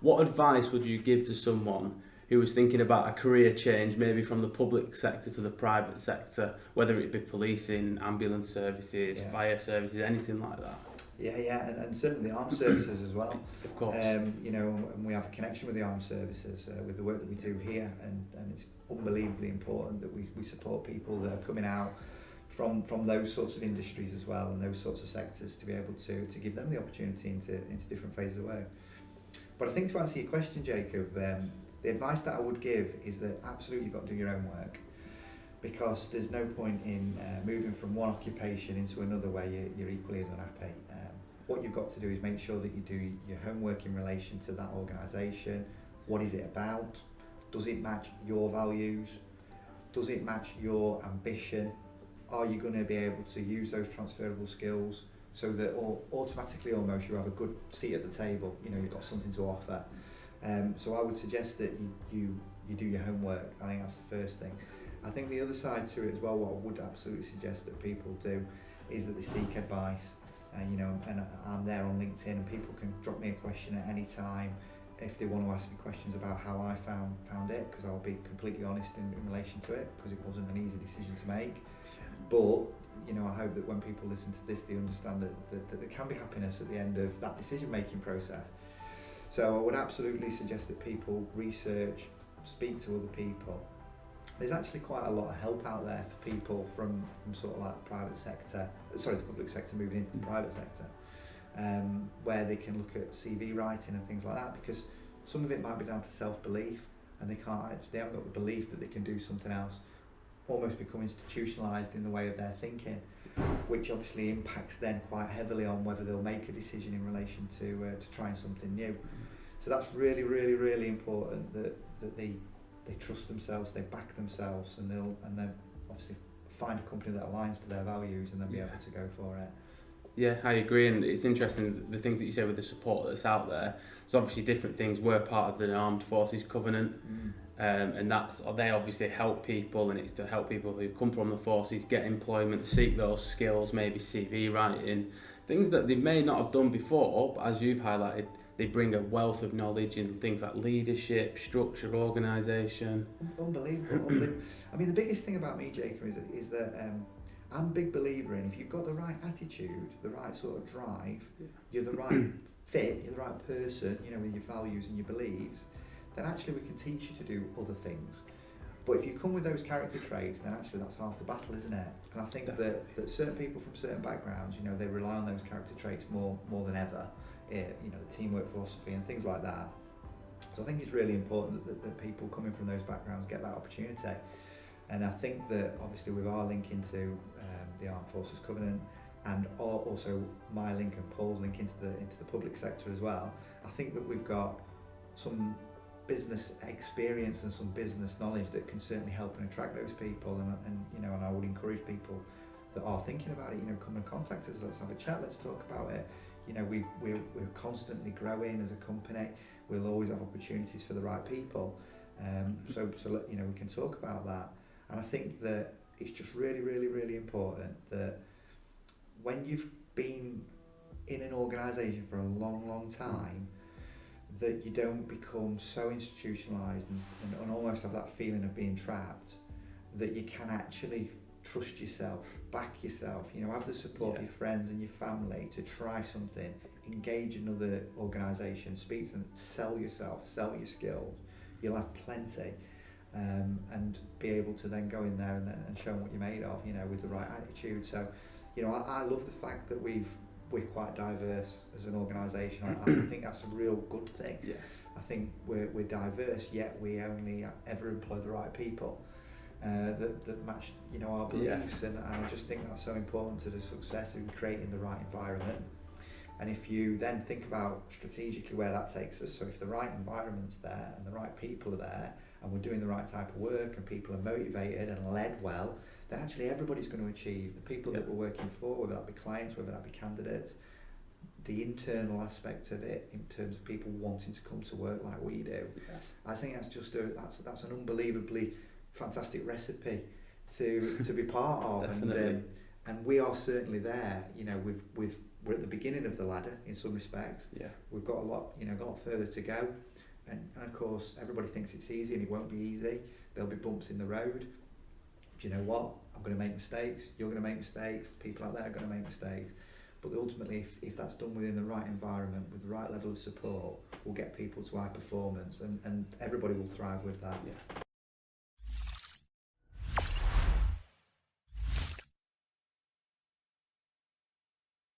What advice would you give to someone who was thinking about a career change, maybe from the public sector to the private sector, whether it be policing, ambulance services, fire services, anything like that? Yeah, and certainly the armed services as well. Of course. You know, and we have a connection with the armed services with the work that we do here, and it's unbelievably important that we support people that are coming out from those sorts of industries as well, and those sorts of sectors, to be able to give them the opportunity into different phases of work. But I think, to answer your question, Jacob, the advice that I would give is that absolutely you've got to do your own work, because there's no point in moving from one occupation into another where you're equally as unhappy. What you've got to do is make sure that you do your homework in relation to that organisation. What is it about? Does it match your values? Does it match your ambition? Are you going to be able to use those transferable skills so that automatically almost you have a good seat at the table? You know, you've got something to offer. So I would suggest that you do your homework. I think that's the first thing. I think the other side to it as well, what I would absolutely suggest that people do is that they seek advice. You know, and I'm there on LinkedIn, and people can drop me a question at any time if they want to ask me questions about how I found it, because I'll be completely honest in relation to it, because it wasn't an easy decision to make. But you know, I hope that when people listen to this, they understand that there can be happiness at the end of that decision-making process. So I would absolutely suggest that people research, speak to other people. There's actually quite a lot of help out there for people from sort of like the public sector moving into the private sector, where they can look at CV writing and things like that, because some of it might be down to self-belief, and they haven't got the belief that they can do something else, almost become institutionalised in the way of their thinking, which obviously impacts then quite heavily on whether they'll make a decision in relation to trying something new. So that's really, really, really important that they trust themselves, they back themselves, and then obviously find a company that aligns to their values, and then be able to go for it. Yeah, I agree, and it's interesting the things that you say with the support that's out there. There's obviously different things. We're part of the Armed Forces Covenant, and they obviously help people, and it's to help people who come from the forces get employment, seek those skills, maybe CV writing, things that they may not have done before, but as you've highlighted, they bring a wealth of knowledge in things like leadership, structure, organisation. Unbelievable. I mean, the biggest thing about me, Jacob, is that I'm a big believer in, if you've got the right attitude, the right sort of drive, you're the right fit, you're the right person, you know, with your values and your beliefs, then actually we can teach you to do other things. But if you come with those character traits, then actually that's half the battle, isn't it? And I think that certain people from certain backgrounds, you know, they rely on those character traits more than ever. You know, the teamwork philosophy and things like that. So I think it's really important that people coming from those backgrounds get that opportunity. And I think that obviously with our link into the Armed Forces Covenant, and also my link and Paul's link into the public sector as well, I think that we've got some business experience and some business knowledge that can certainly help and attract those people. And you know, and I would encourage people that are thinking about it, you know, come and contact us. Let's have a chat. Let's talk about it. You know, we're constantly growing as a company. We'll always have opportunities for the right people. So you know, we can talk about that. And I think that it's just really, really, really important that when you've been in an organisation for a long, long time, that you don't become so institutionalised and almost have that feeling of being trapped, that you can actually trust yourself, back yourself, you know, have the support of your friends and your family to try something, engage another organisation, speak to them, sell yourself, sell your skills. You'll have plenty, and be able to then go in there and show them what you're made of, you know, with the right attitude. So, you know, I love the fact that we're quite diverse as an organisation. I think that's a real good thing. Yeah. I think we're diverse, yet we only ever employ the right people. That match, you know, our beliefs, and I just think that's so important to the success of creating the right environment. And if you then think about strategically where that takes us, so if the right environment's there and the right people are there and we're doing the right type of work and people are motivated and led well, then actually everybody's going to achieve. The people that we're working for, whether that be clients, whether that be candidates, the internal aspect of it in terms of people wanting to come to work like we do, I think that's just that's an unbelievably fantastic recipe to be part of. And we are certainly there, you know, with we're at the beginning of the ladder in some respects. Yeah. We've got a lot, got a lot further to go, and of course everybody thinks it's easy, and it won't be easy. There'll be bumps in the road. Do you know what? I'm going to make mistakes. You're going to make mistakes. People out there are going to make mistakes. But ultimately, if that's done within the right environment, with the right level of support, we'll get people to high performance, and everybody will thrive with that. Yeah.